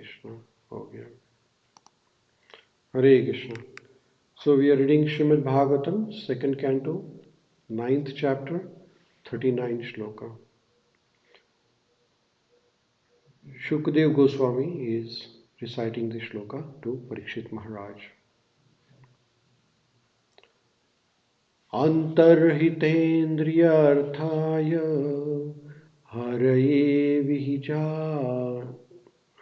Krishna. Okay. Hare Krishna. So we are reading Srimad Bhagavatam, second canto, 9th chapter, 39 shloka. Shukdev Goswami is reciting the shloka to Parikshit Maharaj. Antarhitendriyārthāya haraye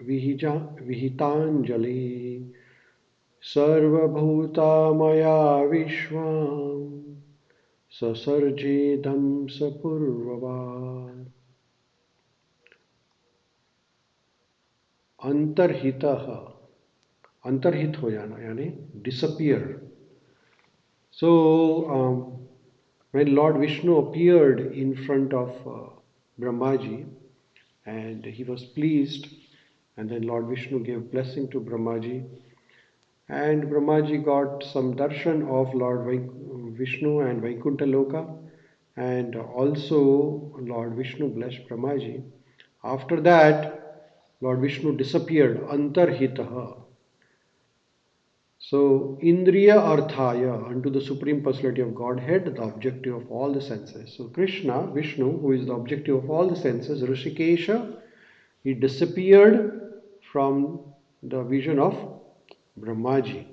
vihitāñjaliḥ sarva-bhūtamayo viśvaṁ sasarjedaṁ pūrva-vat. Antarhita, antarhit ho jana, yani disappear. So, when Lord Vishnu appeared in front of Brahmājī, and he was pleased, and then Lord Vishnu gave blessing to Brahmājī, and Brahmājī got some darshan of Lord Vishnu and Vaikuntha Loka, and also Lord Vishnu blessed Brahmājī. After that, Lord Vishnu disappeared, antarhita. So, indriya-arthāya, unto the Supreme Personality of Godhead, the objective of all the senses. So, Krishna, Vishnu, who is the objective of all the senses, Rishikesha, he disappeared from the vision of Brahmājī.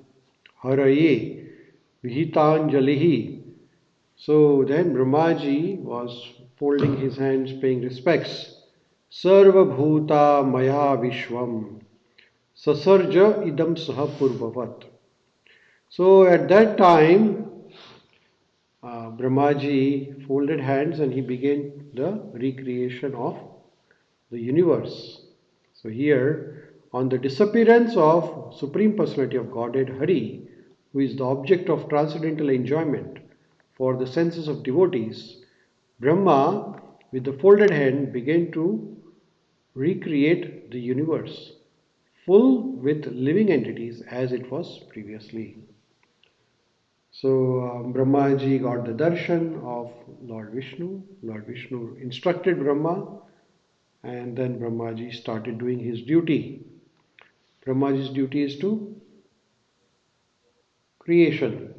Haraye, vihitāñjaliḥ. So, then Brahmājī was folding his hands, paying respects. Sarva-bhūtamayo viśvam, sasarja idam saha pūrva-vat. So at that time, Brahmājī folded hands and he began the recreation of the universe. So here, on the disappearance of Supreme Personality of Godhead, Hari, who is the object of transcendental enjoyment for the senses of devotees, Brahma, with the folded hand, began to recreate the universe, full with living entities as it was previously. So Brahmājī got the darshan of Lord Vishnu. Lord Vishnu instructed Brahma, and then Brahmājī started doing his duty. Brahmāji's duty is to creation.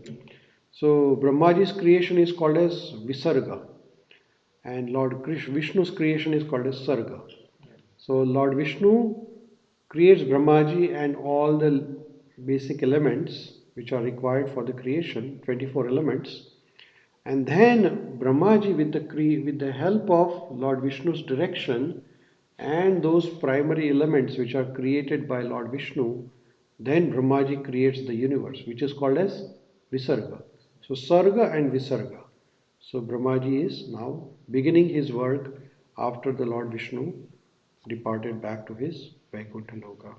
So Brahmāji's creation is called as Visarga, and Lord Vishnu's creation is called as Sarga. So Lord Vishnu creates Brahmājī and all the basic elements which are required for the creation, 24 elements. And then Brahmājī, with the help of Lord Vishnu's direction and those primary elements which are created by Lord Vishnu, then Brahmājī creates the universe, which is called as Visarga. So Sarga and Visarga. So Brahmājī is now beginning his work after the Lord Vishnu departed back to his Vaikuntha Loka.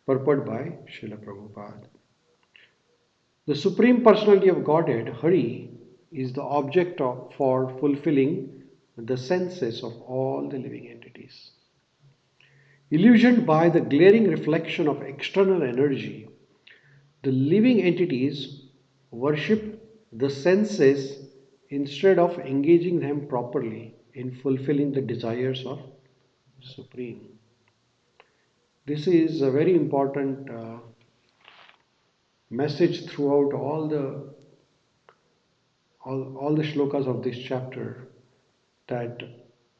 Purport by Srila Prabhupada. The Supreme Personality of Godhead, Hari, is the object for fulfilling the senses of all the living entities. Illusioned by the glaring reflection of external energy, the living entities worship the senses instead of engaging them properly in fulfilling the desires of Supreme. This is a very important message throughout all the shlokas of this chapter, that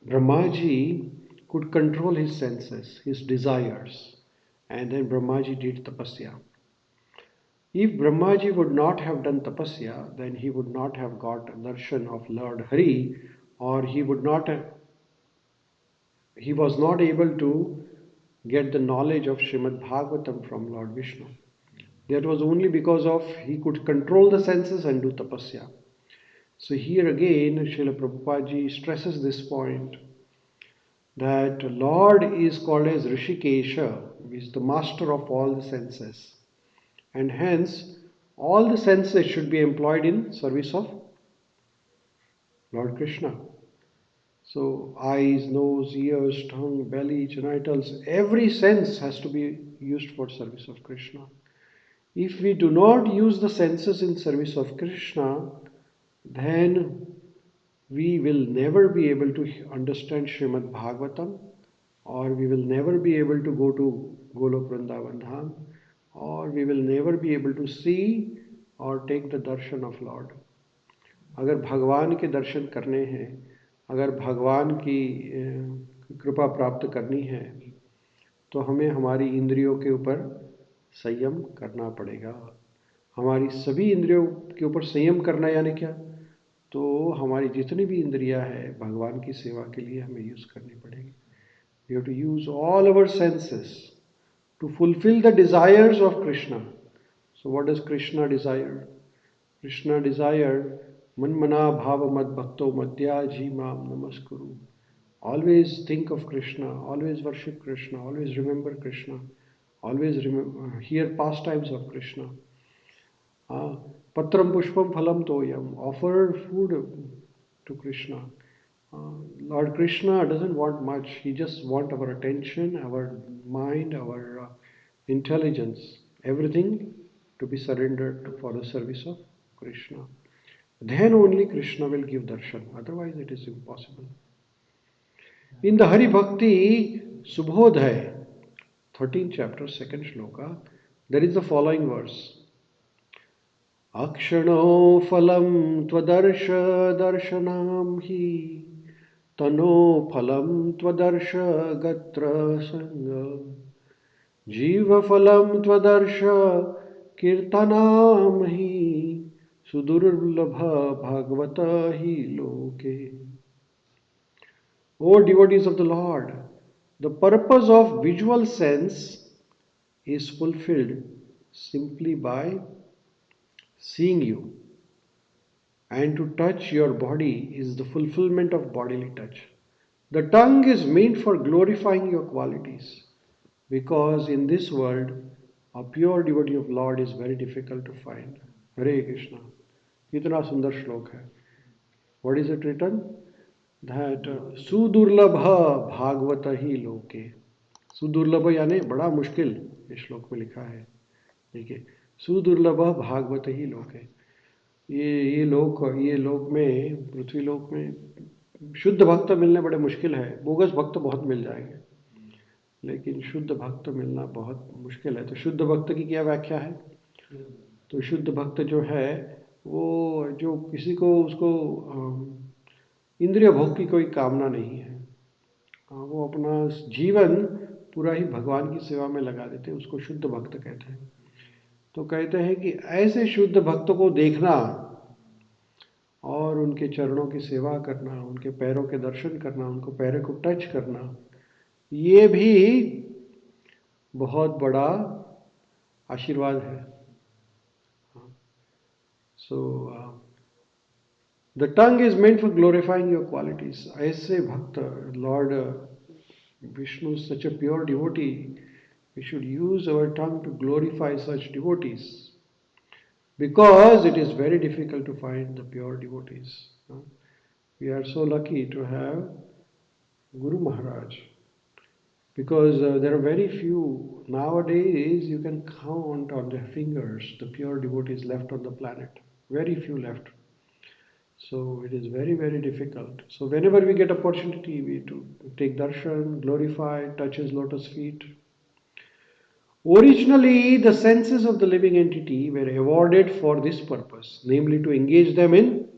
Brahmājī could control his senses, his desires, and then Brahmājī did tapasya. If Brahmājī would not have done tapasya, then he would not have got darshan of Lord Hari, or he was not able to get the knowledge of Srimad Bhagavatam from Lord Vishnu. That was only because of he could control the senses and do tapasya. So here again, Srila Prabhupada stresses this point, that Lord is called as Rishikesha, who is the master of all the senses. And hence, all the senses should be employed in service of Lord Krishna. So eyes, nose, ears, tongue, belly, genitals, every sense has to be used for service of Krishna. If we do not use the senses in service of Krishna, then we will never be able to understand Srimad Bhagavatam or we will never be able to go to Golok Vrindavan Dham, or we will never be able to see or take the darshan of Lord. अगर भगवान के दर्शन करने हैं, अगर भगवान की कृपा प्राप्त करनी है, तो हमें हमारी इंद्रियों के ऊपर संयम करना पड़ेगा. हमारी सभी इंद्रियों के ऊपर संयम करना यानी क्या? तो हमारी जितनी भी इंद्रियां है भगवान की सेवा के लिए हमें यूज करनी पड़ेगी. We have to use all our senses to fulfill the desires of Krishna. So what does Krishna desire? Krishna desired manmana bhava mad bhakto madhya jimam namaskuru. Always think of Krishna, always worship Krishna, always remember Krishna, always hear pastimes of Krishna. Patram pushpam phalam toyam. Offer food to Krishna. Lord Krishna doesn't want much. He just wants our attention, our mind, our intelligence, everything to be surrendered for the service of Krishna. Then only Krishna will give darshan. Otherwise it is impossible. In the Hari Bhakti Subhodhaya, 13th chapter, 2nd shloka, there is the following verse. Akshano phalam tvadarša darshanam hi tano phalam tvadarša gatra sanga jiva phalam tvadarša kirtanam hi sudurlabha bhagavata hi loke. O devotees of the Lord, the purpose of visual sense is fulfilled simply by seeing you, and to touch your body is the fulfillment of bodily touch. The tongue is meant for glorifying your qualities, because in this world a pure devotee of Lord is very difficult to find. Hare Krishna. Kitna sundar shlok hai. What is it written? That sudurlabha bhagavata hi loke. Sudurlabha यानी बड़ा मुश्किल इस श्लोक में लिखा है. देखिए, सुदुर्लभ भागवत ही लोक है. ये लोक में, पृथ्वी लोक में शुद्ध भक्त मिलने बड़े मुश्किल है. बोगस भक्त बहुत मिल जाएंगे, लेकिन शुद्ध भक्त मिलना बहुत मुश्किल है. तो शुद्ध भक्त की क्या व्याख्या है? तो शुद्ध भक्त जो है वो जो किसी को उसको इंद्रिय भोग की कोई कामना नहीं है, वो अपना जीवन पूरा ही भगवान की सेवा में लगा देते हैं, उसको शुद्ध भक्त कहते हैं. तो कहते हैं कि ऐसे शुद्ध भक्तों को देखना और उनके चरणों की सेवा करना, उनके पैरों के दर्शन करना, उनको पैरों को टच करना, ये भी बहुत बड़ा आशीर्वाद है. So the tongue is meant for glorifying your qualities. ऐसे भक्त, Lord Vishnu is such a pure devotee. We should use our tongue to glorify such devotees, because it is very difficult to find the pure devotees. We are so lucky to have Guru Maharaj, because there are very few. Nowadays you can count on their fingers the pure devotees left on the planet. Very few left. So it is very, very difficult. So whenever we get opportunity, we to take darshan, glorify, touch his lotus feet. Originally, the senses of the living entity were awarded for this purpose, namely to engage them in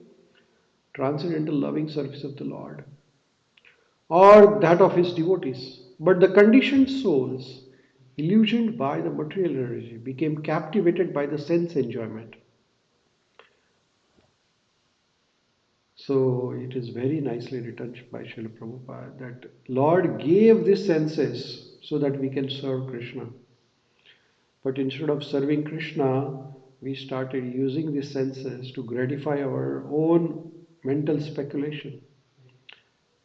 transcendental loving service of the Lord or that of his devotees. But the conditioned souls, illusioned by the material energy, became captivated by the sense enjoyment. So it is very nicely written by Srila Prabhupada that Lord gave these senses so that we can serve Krishna. But instead of serving Krishna, we started using these senses to gratify our own mental speculation.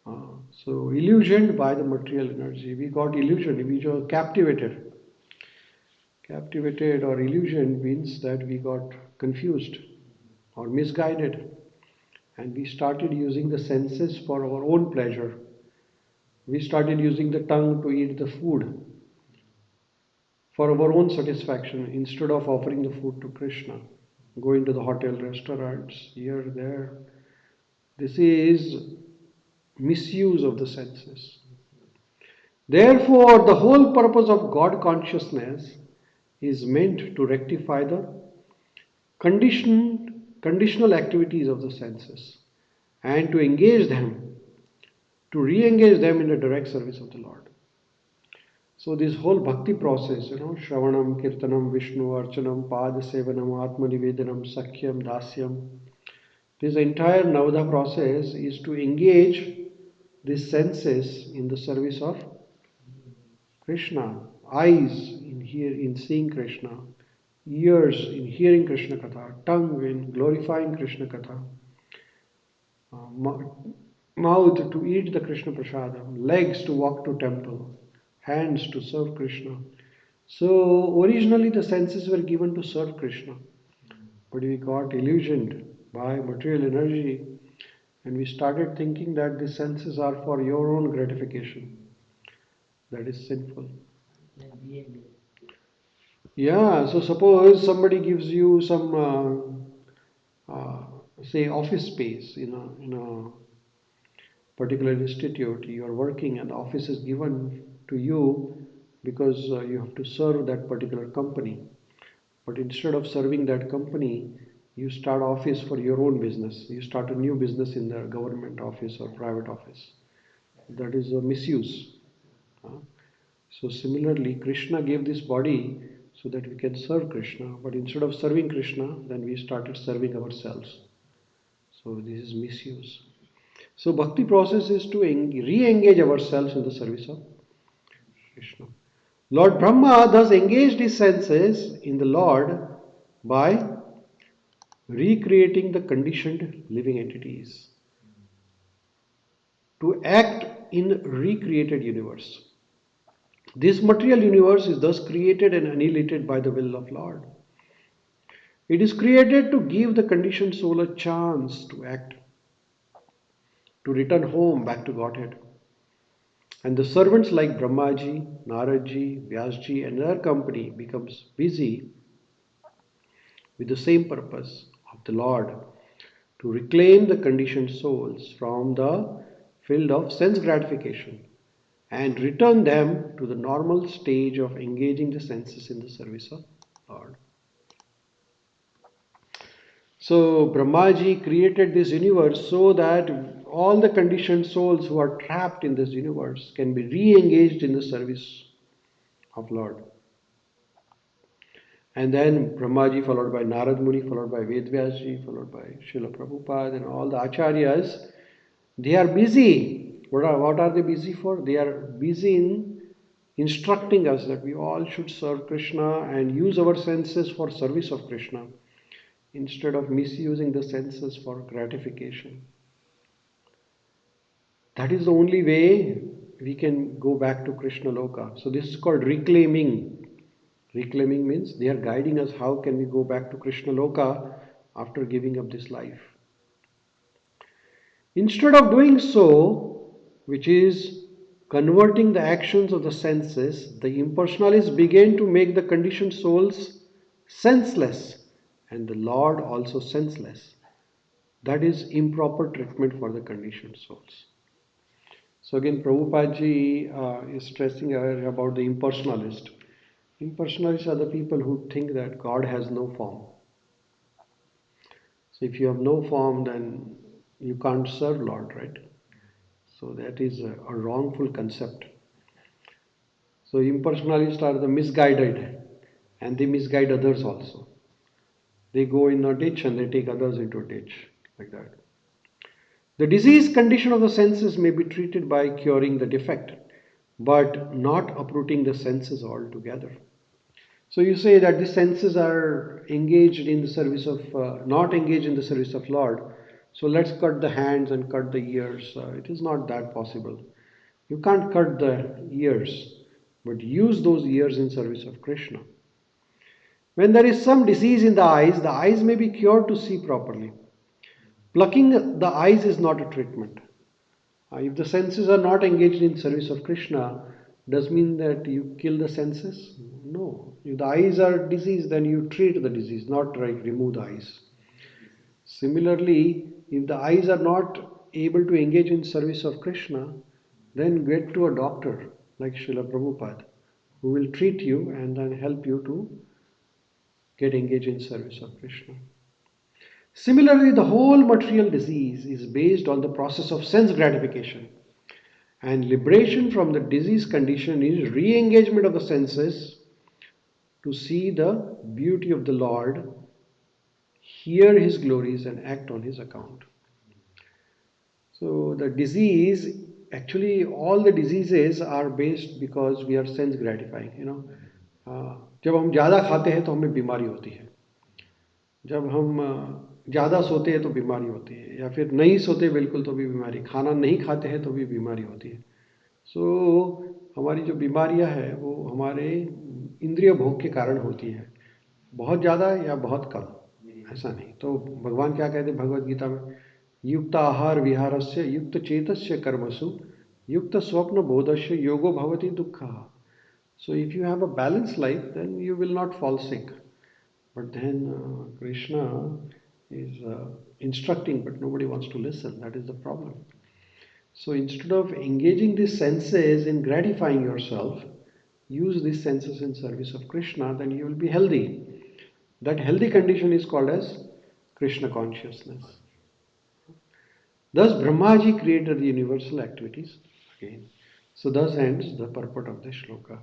So illusioned by the material energy, we got illusioned, we were captivated. Captivated or illusioned means that we got confused or misguided, and we started using the senses for our own pleasure. We started using the tongue to eat the food for our own satisfaction instead of offering the food to Krishna, going to the hotel, restaurants, here, there. This is misuse of the senses. Therefore, the whole purpose of God consciousness is meant to rectify the conditional activities of the senses and to engage them, to re-engage them in the direct service of the Lord. So this whole bhakti process, Shravanam, Kirtanam, Vishnu, Archanam, Pada Sevanam, Atma Nivedanam, Sakhyam, Dasyam, this entire Navadha process is to engage these senses in the service of Krishna. Eyes in seeing Krishna, ears in hearing Krishna Katha, tongue in glorifying Krishna Katha, mouth to eat the Krishna Prasadam, legs to walk to temple, hands to serve Krishna. So originally the senses were given to serve Krishna, but we got illusioned by material energy and we started thinking that the senses are for your own gratification. That is sinful. Yeah, so suppose somebody gives you some, say, office space in a particular institute. You are working and the office is given to you because you have to serve that particular company. But instead of serving that company, you start office for your own business. You start a new business in the government office or private office. That is a misuse. So similarly, Krishna gave this body so that we can serve Krishna. But instead of serving Krishna, then we started serving ourselves. So this is misuse. So bhakti process is to re-engage ourselves in the service of Krishna. Lord Brahma thus engaged his senses in the Lord by recreating the conditioned living entities to act in recreated universe. This material universe is thus created and annihilated by the will of Lord. It is created to give the conditioned soul a chance to act, to return home back to Godhead. And the servants like Brahmājī, Naradji, Vyasji and their company becomes busy with the same purpose of the Lord to reclaim the conditioned souls from the field of sense gratification and return them to the normal stage of engaging the senses in the service of Lord. So Brahmājī created this universe so that all the conditioned souls who are trapped in this universe can be re-engaged in the service of Lord. And then Brahmājī followed by Narad Muni, followed by Vedvyasji, followed by Srila Prabhupada and all the Acharyas, they are busy. What are they busy for? They are busy in instructing us that we all should serve Krishna and use our senses for service of Krishna instead of misusing the senses for gratification. That is the only way we can go back to Krishna Loka. So this is called reclaiming. Reclaiming means they are guiding us how can we go back to Krishna Loka after giving up this life. Instead of doing so, which is converting the actions of the senses, the impersonalists began to make the conditioned souls senseless and the Lord also senseless. That is improper treatment for the conditioned souls. So again, Prabhupada is stressing about the impersonalist. Impersonalists are the people who think that God has no form. So if you have no form, then you can't serve Lord, right? So that is a wrongful concept. So impersonalists are the misguided and they misguide others also. They go in a ditch and they take others into a ditch, like that. The disease condition of the senses may be treated by curing the defect, but not uprooting the senses altogether. So you say that the senses are engaged in the service of, not engaged in the service of Lord. So let's cut the hands and cut the ears. It is not that possible. You can't cut the ears, but use those ears in service of Krishna. When there is some disease in the eyes may be cured to see properly. Plucking the eyes is not a treatment. If the senses are not engaged in service of Krishna, does mean that you kill the senses? No. If the eyes are diseased, then you treat the disease, not like remove the eyes. Similarly, if the eyes are not able to engage in service of Krishna, then get to a doctor. like Srila Prabhupada, who will treat you and then help you to get engaged in service of Krishna. Similarly, the whole material disease is based on the process of sense gratification. And liberation from the disease condition is re-engagement of the senses to see the beauty of the Lord, hear His glories and act on His account. So the disease, actually all the diseases are based because we are sense gratifying, जब हम ज़्यादा खाते हैं तो हमें बीमारी होती है, जब हम ज़्यादा सोते हैं तो बीमारी होती है, या फिर नहीं सोते बिल्कुल तो भी बीमारी, खाना नहीं खाते हैं तो भी बीमारी होती है. सो हमारी जो बीमारियां हैं वो हमारे इंद्रिय भोग के कारण होती है, बहुत ज़्यादा या बहुत कम, ऐसा नहीं. तो भगवान क्या कहते हैं भगवद गीता में, युक्त आहार विहारस्य युक्त चेतस्य कर्मसु युक्त स्वप्न बोधस्य योगो भवति दुःखः. So if you have a balanced life, then you will not fall sick. But then Krishna is instructing, but nobody wants to listen. That is the problem. So instead of engaging these senses in gratifying yourself, use these senses in service of Krishna, then you will be healthy. That healthy condition is called as Krishna consciousness. Thus Brahmājī created the universal activities. Again. So thus ends the purport of the shloka.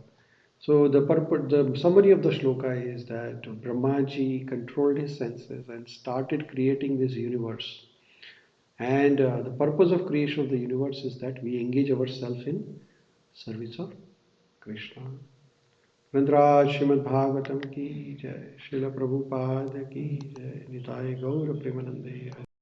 So the summary of the shloka is that Brahmājī controlled his senses and started creating this universe. And the purpose of creation of the universe is that we engage ourselves in service of Krishna. Grantaraj Srimad Bhagavtam ki jai, Srila Prabhupada ki jai, Nitai Gaura Premanande.